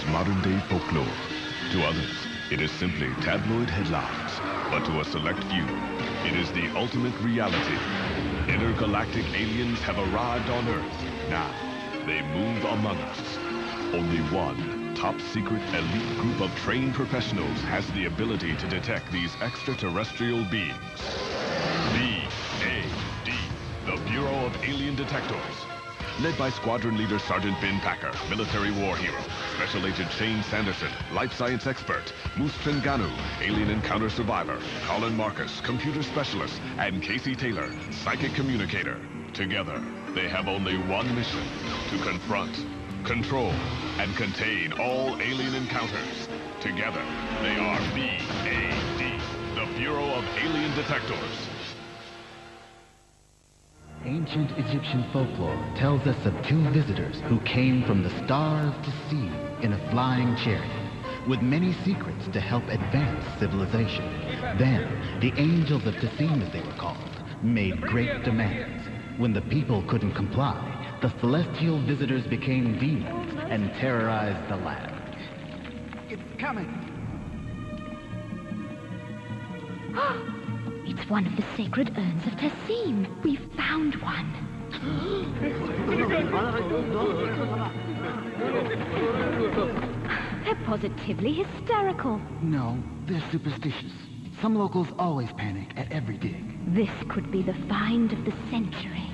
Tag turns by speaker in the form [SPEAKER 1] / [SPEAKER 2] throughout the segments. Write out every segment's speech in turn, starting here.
[SPEAKER 1] is modern-day folklore. To others, it is simply tabloid headlines. But to a select few, it is the ultimate reality. Intergalactic aliens have arrived on Earth. Now, they move among us. Only one top-secret elite group of trained professionals has the ability to detect these extraterrestrial beings. BAD, the Bureau of Alien Detectors. Led by Squadron Leader Sergeant Ben Packer, military war hero, Special Agent Shane Sanderson, life science expert, Moose Trenganu, alien encounter survivor, Colin Marcus, computer specialist, and Casey Taylor, psychic communicator. Together, they have only one mission: to confront, control, and contain all alien encounters. Together, they are BAD, the Bureau of Alien Detectors.
[SPEAKER 2] Ancient Egyptian folklore tells us of two visitors who came from the stars to see in a flying chariot, with many secrets to help advance civilization. Then, the angels of Tassim, as they were called, made great demands. When the people couldn't comply, the celestial visitors became demons and terrorized the land.
[SPEAKER 3] It's coming!
[SPEAKER 4] It's one of the sacred urns of Tassim. We found one. They're positively hysterical.
[SPEAKER 3] No, they're superstitious. Some locals always panic at every dig.
[SPEAKER 4] This could be the find of the century.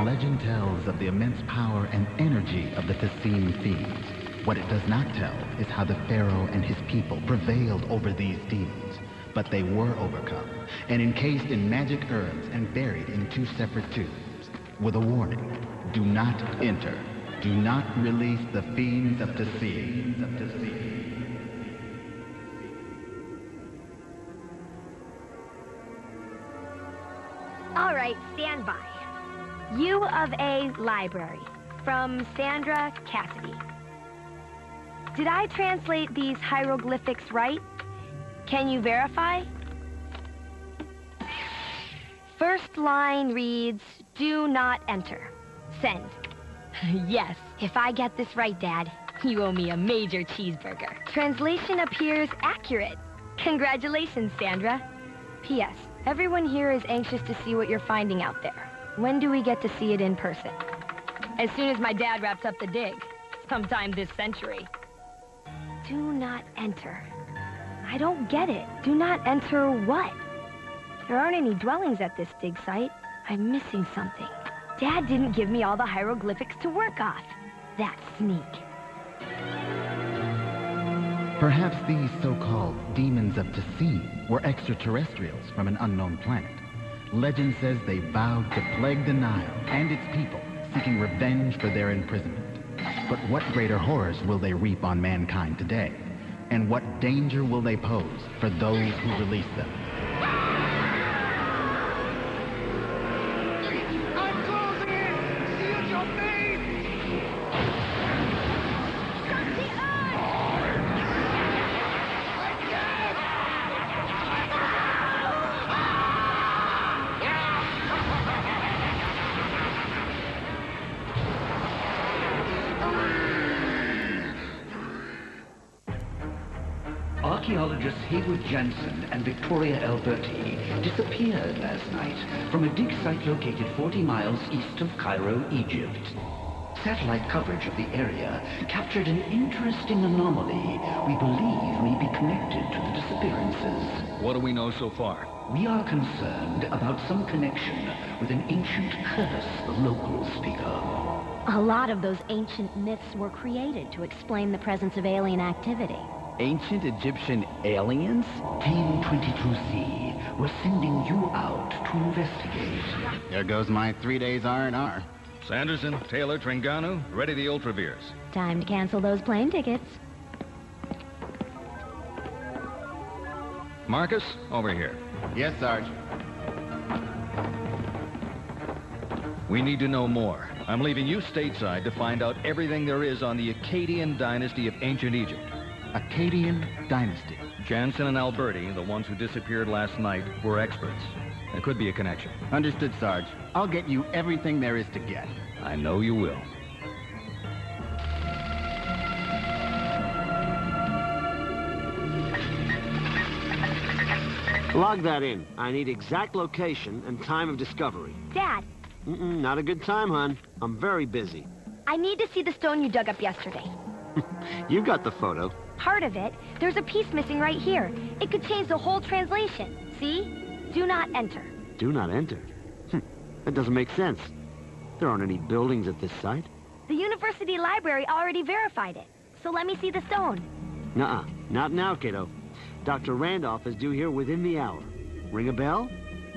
[SPEAKER 2] Legend tells of the immense power and energy of the Tassim thieves. What it does not tell is how the Pharaoh and his people prevailed over these demons. But they were overcome and encased in magic urns and buried in two separate tombs. With a warning: do not enter. Do not release the fiends of Tassim.
[SPEAKER 5] All right, stand by. U of A Library, from Sandra Cassidy. Did I translate these hieroglyphics right? Can you verify? First line reads, "Do not enter. Send." Yes, if I get this right, Dad, you owe me a major cheeseburger. Translation appears accurate. Congratulations, Sandra. P.S. Everyone here is anxious to see what you're finding out there. When do we get to see it in person? As soon as my dad wraps up the dig. Sometime this century. Do not enter. I don't get it. Do not enter what? There aren't any dwellings at this dig site. I'm missing something. Dad didn't give me all the hieroglyphics to work off. That sneak.
[SPEAKER 2] Perhaps these so-called demons of Tassim were extraterrestrials from an unknown planet. Legend says they vowed to plague the Nile and its people, seeking revenge for their imprisonment. But what greater horrors will they reap on mankind today? And what danger will they pose for those who release them?
[SPEAKER 3] I'm closing in! Shield your face!
[SPEAKER 5] Shut the urn!
[SPEAKER 6] Archaeologists Haywood Jansen and Victoria Alberti disappeared last night from a dig site located 40 miles east of Cairo, Egypt. Satellite coverage of the area captured an interesting anomaly we believe may be connected to the disappearances.
[SPEAKER 7] What do we know so far?
[SPEAKER 6] We are concerned about some connection with an ancient curse the locals speak of.
[SPEAKER 4] A lot of those ancient myths were created to explain the presence of alien activity.
[SPEAKER 2] Ancient Egyptian aliens?
[SPEAKER 6] Team 22C, we're sending you out to investigate.
[SPEAKER 2] There goes my 3 days R&R.
[SPEAKER 7] Sanderson, Taylor, Trenganu, ready the Ultraveers.
[SPEAKER 4] Time to cancel those plane tickets.
[SPEAKER 7] Marcus, over here.
[SPEAKER 2] Yes, Sarge.
[SPEAKER 7] We need to know more. I'm leaving you stateside to find out everything there is on the Akkadian dynasty of ancient Egypt.
[SPEAKER 2] Akkadian dynasty.
[SPEAKER 7] Jansen and Alberti, the ones who disappeared last night, were experts. There could be a connection.
[SPEAKER 2] Understood, Sarge. I'll get you everything there is to get.
[SPEAKER 7] I know you will.
[SPEAKER 8] Log that in. I need exact location and time of discovery.
[SPEAKER 5] Dad,
[SPEAKER 8] Not a good time, hon. I'm very busy.
[SPEAKER 5] I need to see the stone you dug up yesterday.
[SPEAKER 8] You've got the photo.
[SPEAKER 5] Part of it, there's a piece missing right here. It could change the whole translation. See? Do not enter.
[SPEAKER 8] Do not enter. That doesn't make sense. There aren't any buildings at this site.
[SPEAKER 5] The university library already verified it. So let me see the stone.
[SPEAKER 8] Nuh-uh. Not now, kiddo. Dr. Randolph is due here within the hour. Ring a bell?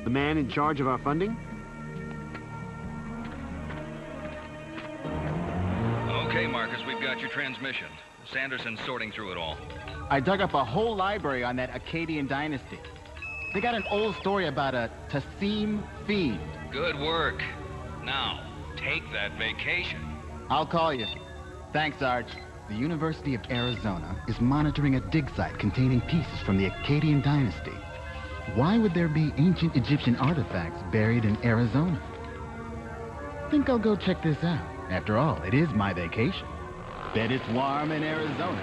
[SPEAKER 8] The man in charge of our funding?
[SPEAKER 7] Okay, Marcus, we've got your transmission. Sanderson's sorting through it all.
[SPEAKER 2] I dug up a whole library on that Akkadian dynasty. They got an old story about a Tassim fiend.
[SPEAKER 7] Good work. Now, take that vacation.
[SPEAKER 2] I'll call you. Thanks, Sarge. The University of Arizona is monitoring a dig site containing pieces from the Akkadian dynasty. Why would there be ancient Egyptian artifacts buried in Arizona? Think I'll go check this out. After all, it is my vacation. Bet it's warm in Arizona.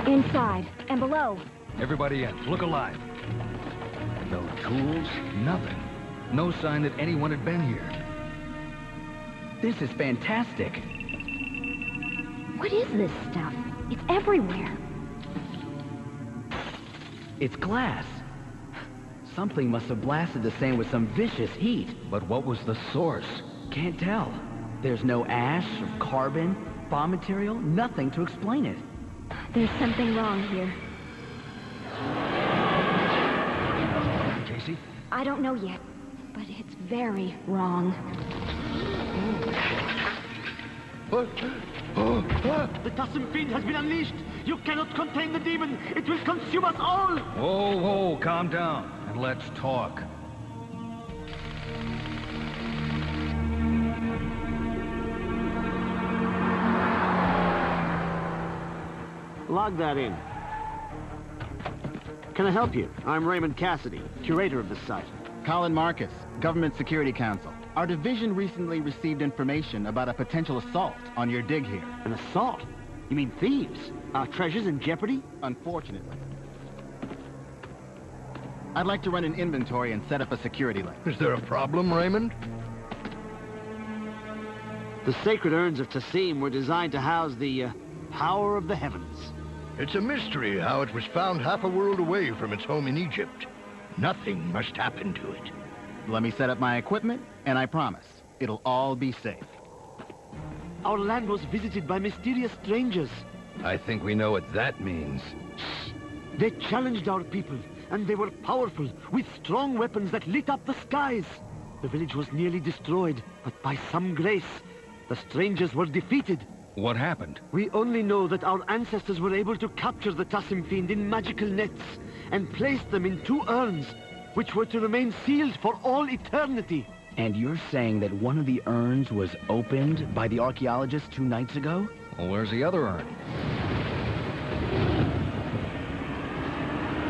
[SPEAKER 5] Inside and below.
[SPEAKER 7] Everybody in. Look alive. No tools, nothing. No sign that anyone had been here.
[SPEAKER 6] This is fantastic.
[SPEAKER 4] What is this stuff? It's everywhere.
[SPEAKER 6] It's glass. Something must have blasted the sand with some vicious heat.
[SPEAKER 7] But what was the source?
[SPEAKER 6] Can't tell. There's no ash or carbon, bomb material, nothing to explain it.
[SPEAKER 4] There's something wrong here.
[SPEAKER 7] Casey?
[SPEAKER 4] I don't know yet, but it's very wrong.
[SPEAKER 3] The Tassim fiend has been unleashed. You cannot contain the demon. It will consume us all.
[SPEAKER 7] Whoa, whoa, calm down, and let's talk.
[SPEAKER 8] Log that in. Can I help you? I'm Raymond Cassidy, curator of the site.
[SPEAKER 2] Colin Marcus, Government Security Council. Our division recently received information about a potential assault on your dig here.
[SPEAKER 8] An assault? You mean thieves? Our treasures in jeopardy?
[SPEAKER 2] Unfortunately. I'd like to run an inventory and set up a security link.
[SPEAKER 9] Is there a problem, Raymond?
[SPEAKER 8] The sacred urns of Tassim were designed to house the power of the heavens.
[SPEAKER 9] It's a mystery how it was found half a world away from its home in Egypt. Nothing must happen to it.
[SPEAKER 2] Let me set up my equipment, and I promise, it'll all be safe.
[SPEAKER 8] Our land was visited by mysterious strangers.
[SPEAKER 9] I think we know what that means.
[SPEAKER 8] They challenged our people, and they were powerful, with strong weapons that lit up the skies. The village was nearly destroyed, but by some grace, the strangers were defeated.
[SPEAKER 7] What happened?
[SPEAKER 8] We only know that our ancestors were able to capture the Tassim fiend in magical nets and place them in 2 urns, which were to remain sealed for all eternity.
[SPEAKER 6] And you're saying that one of the urns was opened by the archaeologists 2 nights ago?
[SPEAKER 7] Well, where's the other urn?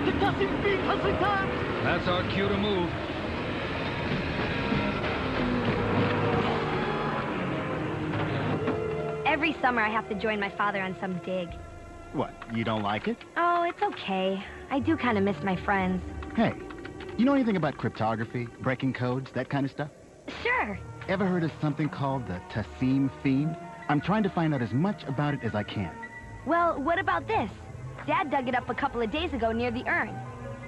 [SPEAKER 3] The Tassim fiend has returned.
[SPEAKER 7] That's our cue to move.
[SPEAKER 5] Every summer I have to join my father on some dig.
[SPEAKER 2] What, you don't like it?
[SPEAKER 5] Oh, it's okay. I do kind of miss my friends.
[SPEAKER 2] Hey, you know anything about cryptography, breaking codes, that kind of stuff?
[SPEAKER 5] Sure.
[SPEAKER 2] Ever heard of something called the Tassim fiend? I'm trying to find out as much about it as I can.
[SPEAKER 5] Well, what about this? Dad dug it up a couple of days ago near the urn.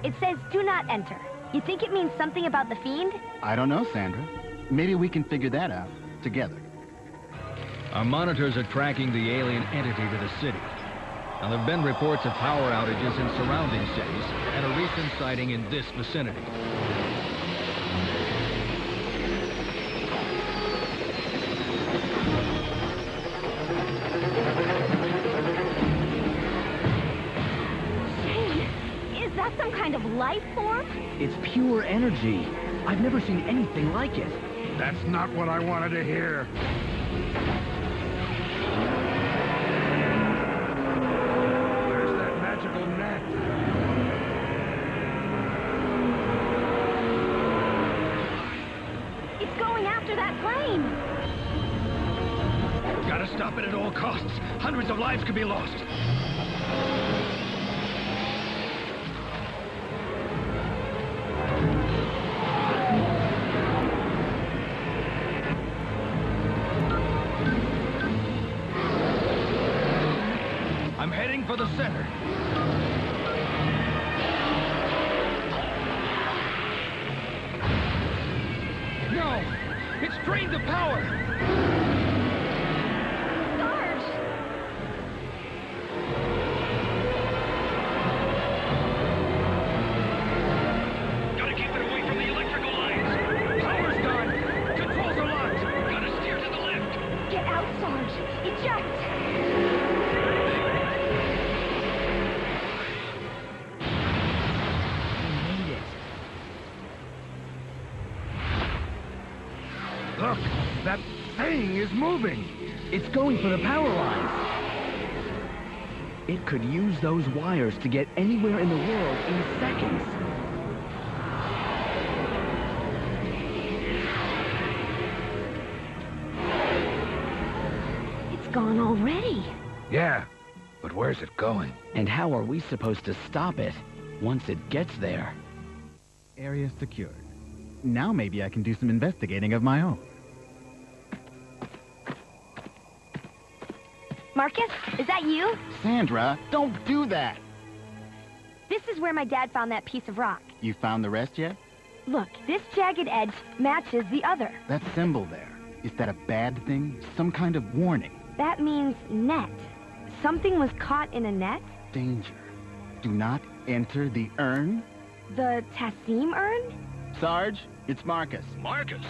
[SPEAKER 5] It says, do not enter. You think it means something about the fiend?
[SPEAKER 2] I don't know, Sandra. Maybe we can figure that out together.
[SPEAKER 7] Our monitors are tracking the alien entity to the city. Now, there have been reports of power outages in surrounding cities and a recent sighting in this vicinity.
[SPEAKER 5] Say, is that some kind of life form?
[SPEAKER 6] It's pure energy. I've never seen anything like it.
[SPEAKER 9] That's not what I wanted to hear.
[SPEAKER 5] flame!
[SPEAKER 7] Gotta stop it at all costs. Hundreds of lives could be lost. I'm heading for the center. No! It's drained the power!
[SPEAKER 5] Sarge!
[SPEAKER 7] Gotta keep it away from the electrical lines. Power's gone. Controls are locked. Gotta steer to the left.
[SPEAKER 5] Get out, Sarge! Eject!
[SPEAKER 9] Look, that thing is moving.
[SPEAKER 10] It's going for the power lines. It could use those wires to get anywhere in the world in seconds.
[SPEAKER 5] It's gone already.
[SPEAKER 9] Yeah, but where's it going?
[SPEAKER 10] And how are we supposed to stop it once it gets there?
[SPEAKER 2] Area secured. Now maybe I can do some investigating of my own.
[SPEAKER 5] Marcus, is that you?
[SPEAKER 2] Sandra, don't do that!
[SPEAKER 5] This is where my dad found that piece of rock.
[SPEAKER 2] You found the rest yet?
[SPEAKER 5] Look, this jagged edge matches the other.
[SPEAKER 2] That symbol there, is that a bad thing? Some kind of warning?
[SPEAKER 5] That means net. Something was caught in a net?
[SPEAKER 2] Danger. Do not enter the urn?
[SPEAKER 5] The Tassim urn?
[SPEAKER 2] Sarge, it's Marcus.
[SPEAKER 7] Marcus?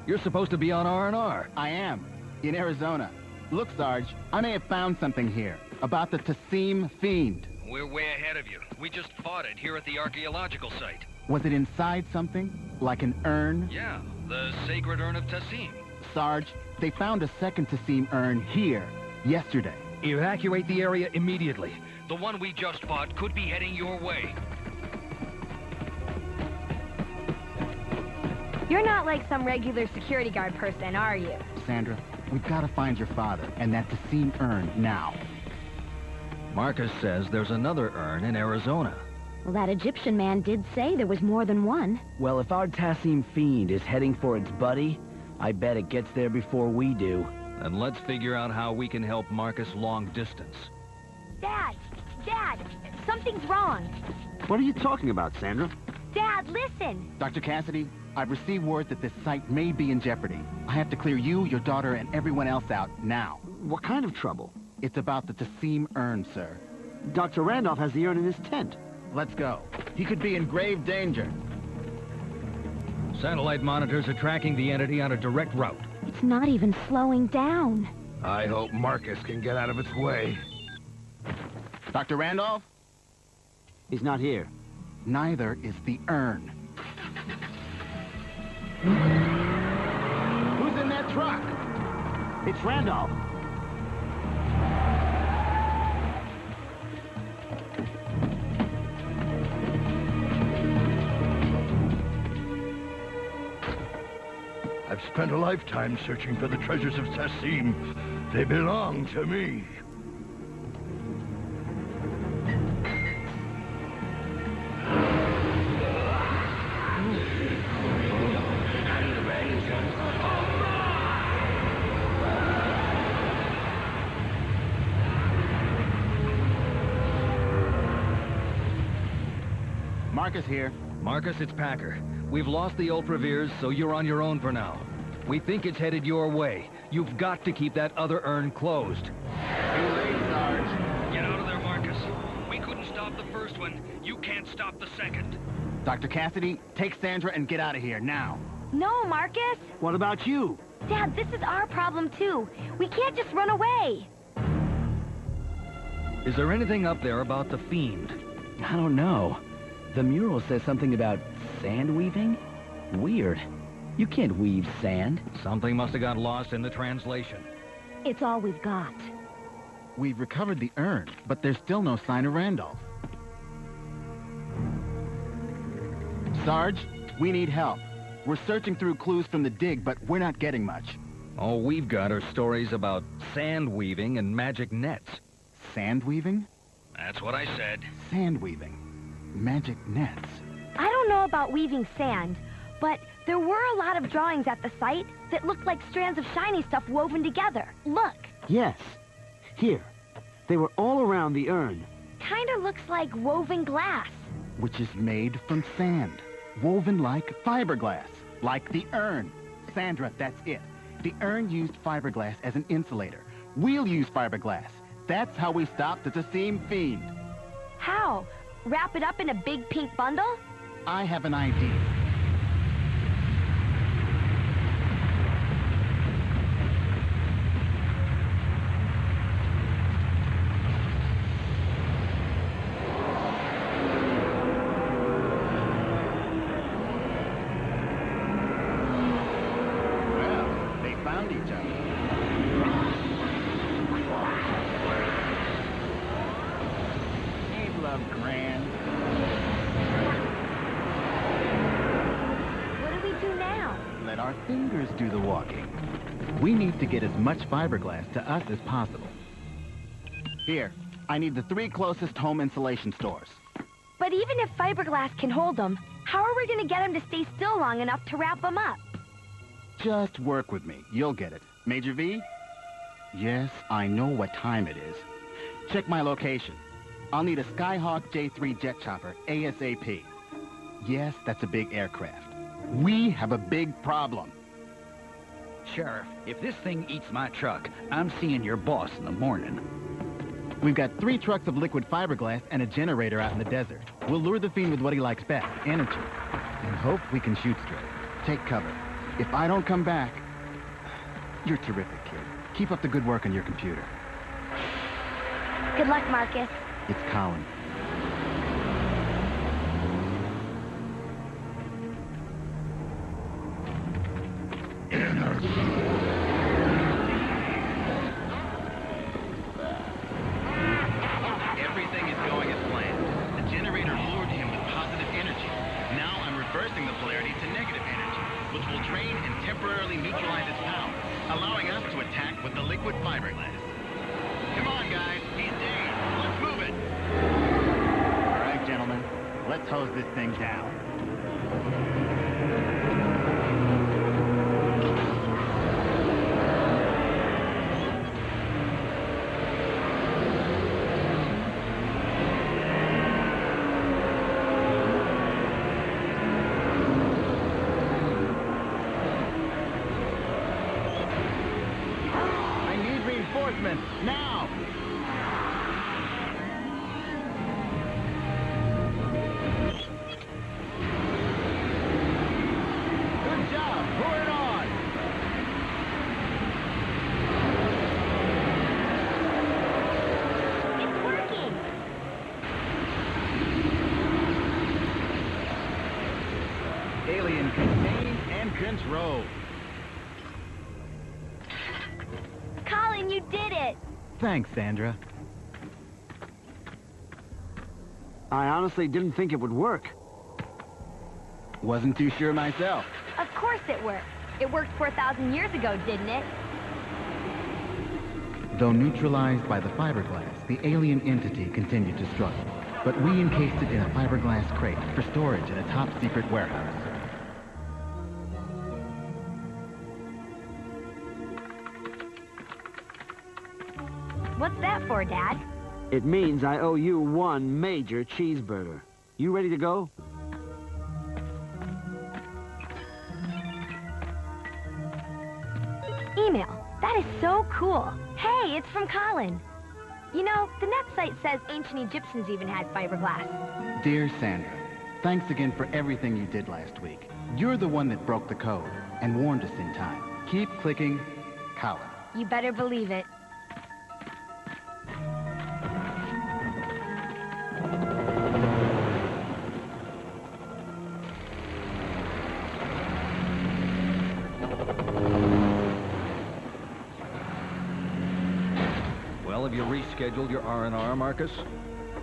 [SPEAKER 7] You're supposed to be on R&R.
[SPEAKER 2] I am, in Arizona. Look, Sarge, I may have found something here about the Tassim fiend.
[SPEAKER 7] We're way ahead of you. We just fought it here at the archaeological site.
[SPEAKER 2] Was it inside something? Like an urn?
[SPEAKER 7] Yeah, the sacred urn of Tassim.
[SPEAKER 2] Sarge, they found a second Tassim urn here, yesterday.
[SPEAKER 7] Evacuate the area immediately. The one we just fought could be heading your way.
[SPEAKER 5] You're not like some regular security guard person, are you?
[SPEAKER 2] Sandra, we've got to find your father and that Tassim urn now.
[SPEAKER 7] Marcus says there's another urn in Arizona.
[SPEAKER 4] Well, that Egyptian man did say there was more than one.
[SPEAKER 10] Well, if our Tassim fiend is heading for its buddy, I bet it gets there before we do.
[SPEAKER 7] And let's figure out how we can help Marcus long distance.
[SPEAKER 5] Dad! Dad! Something's wrong!
[SPEAKER 8] What are you talking about, Sandra?
[SPEAKER 5] Dad, listen!
[SPEAKER 2] Dr. Cassidy, I've received word that this site may be in jeopardy. I have to clear you, your daughter, and everyone else out now.
[SPEAKER 8] What kind of trouble?
[SPEAKER 2] It's about the Tassim urn, sir.
[SPEAKER 8] Dr. Randolph has the urn in his tent.
[SPEAKER 2] Let's go. He could be in grave danger.
[SPEAKER 7] Satellite monitors are tracking the entity on a direct route.
[SPEAKER 4] It's not even slowing down.
[SPEAKER 9] I hope Marcus can get out of its way.
[SPEAKER 2] Dr. Randolph?
[SPEAKER 8] He's not here.
[SPEAKER 2] Neither is the urn. Who's in that truck?
[SPEAKER 8] It's Randolph.
[SPEAKER 9] I've spent a lifetime searching for the treasures of Tassim. They belong to me.
[SPEAKER 2] Marcus here.
[SPEAKER 7] Marcus, it's Packer. We've lost the Ultravirs, so you're on your own for now. We think it's headed your way. You've got to keep that other urn closed.
[SPEAKER 2] Too late, Sarge.
[SPEAKER 7] Get out of there, Marcus. We couldn't stop the first one. You can't stop the second.
[SPEAKER 2] Dr. Cassidy, take Sandra and get out of here, now.
[SPEAKER 5] No, Marcus!
[SPEAKER 8] What about you?
[SPEAKER 5] Dad, this is our problem, too. We can't just run away.
[SPEAKER 7] Is there anything up there about the fiend?
[SPEAKER 10] I don't know. The mural says something about sand weaving? Weird. You can't weave sand.
[SPEAKER 7] Something must have got lost in the translation.
[SPEAKER 4] It's all we've got.
[SPEAKER 2] We've recovered the urn, but there's still no sign of Randolph. Sarge, we need help. We're searching through clues from the dig, but we're not getting much.
[SPEAKER 7] All we've got are stories about sand weaving and magic nets.
[SPEAKER 2] Sand weaving?
[SPEAKER 7] That's what I said.
[SPEAKER 2] Sand weaving. Magic nets.
[SPEAKER 5] I don't know about weaving sand, but there were a lot of drawings at the site that looked like strands of shiny stuff woven together. Look.
[SPEAKER 8] Yes. Here. They were all around the urn.
[SPEAKER 5] Kinda looks like woven glass.
[SPEAKER 2] Which is made from sand. Woven like fiberglass. Like the urn. Sandra, that's it. The urn used fiberglass as an insulator. We'll use fiberglass. That's how we stop the Tassim fiend.
[SPEAKER 5] How? Wrap it up in a big pink bundle?
[SPEAKER 2] I have an idea. Well, they found each other. Ain't love grand?
[SPEAKER 5] What do we do now?
[SPEAKER 2] Let our fingers do the walking. We need to get as much fiberglass to us as possible. Here, I need the 3 closest home insulation stores.
[SPEAKER 5] But even if fiberglass can hold them, how are we going to get them to stay still long enough to wrap them up?
[SPEAKER 2] Just work with me. You'll get it. Major V? Yes, I know what time it is. Check my location. I'll need a Skyhawk J3 jet chopper ASAP. Yes, that's a big aircraft. We have a big problem.
[SPEAKER 6] Sheriff, if this thing eats my truck, I'm seeing your boss in the morning.
[SPEAKER 2] We've got 3 trucks of liquid fiberglass and a generator out in the desert. We'll lure the fiend with what he likes best, energy. And hope we can shoot straight. Take cover. If I don't come back... You're terrific, kid. Keep up the good work on your computer.
[SPEAKER 5] Good luck, Marcus.
[SPEAKER 2] It's Colin.
[SPEAKER 11] Everything is going as planned. The generator lured him with positive energy. Now I'm reversing the polarity to negative energy, which will drain and temporarily neutralize its power, allowing us to attack with the liquid fiberglass. Come on, guys. He's dazed. Let's move it.
[SPEAKER 2] All right, gentlemen. Let's hose this thing down. I need reinforcements now! Good job! Pour it on!
[SPEAKER 5] It's working!
[SPEAKER 2] Alien contained and controlled.
[SPEAKER 5] Colin, you did it!
[SPEAKER 2] Thanks, Sandra.
[SPEAKER 8] I honestly didn't think it would work.
[SPEAKER 2] Wasn't too sure myself.
[SPEAKER 5] Of course it worked. It worked 4,000 years ago, didn't it?
[SPEAKER 2] Though neutralized by the fiberglass, the alien entity continued to struggle. But we encased it in a fiberglass crate for storage in a top-secret warehouse.
[SPEAKER 5] What's that for, Dad?
[SPEAKER 8] It means I owe you 1 major cheeseburger. You ready to go?
[SPEAKER 5] Email. That is so cool. Hey, it's from Colin. You know, the net site says ancient Egyptians even had fiberglass.
[SPEAKER 2] Dear Sandra, thanks again for everything you did last week. You're the one that broke the code and warned us in time. Keep clicking, Colin.
[SPEAKER 5] You better believe it.
[SPEAKER 7] Well, have you rescheduled your R&R, Marcus?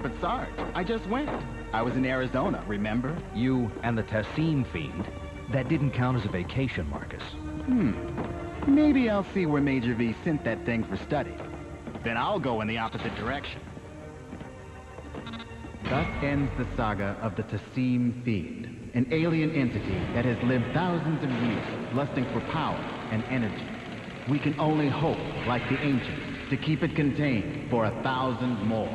[SPEAKER 2] But Sarge, I just went. I was in Arizona, remember?
[SPEAKER 7] You and the Tassim fiend? That didn't count as a vacation, Marcus.
[SPEAKER 2] Maybe I'll see where Major V sent that thing for study. Then I'll go in the opposite direction. Thus ends the saga of the Tassim Fiend, an alien entity that has lived thousands of years, lusting for power and energy. We can only hope, like the ancients, to keep it contained for 1,000 more.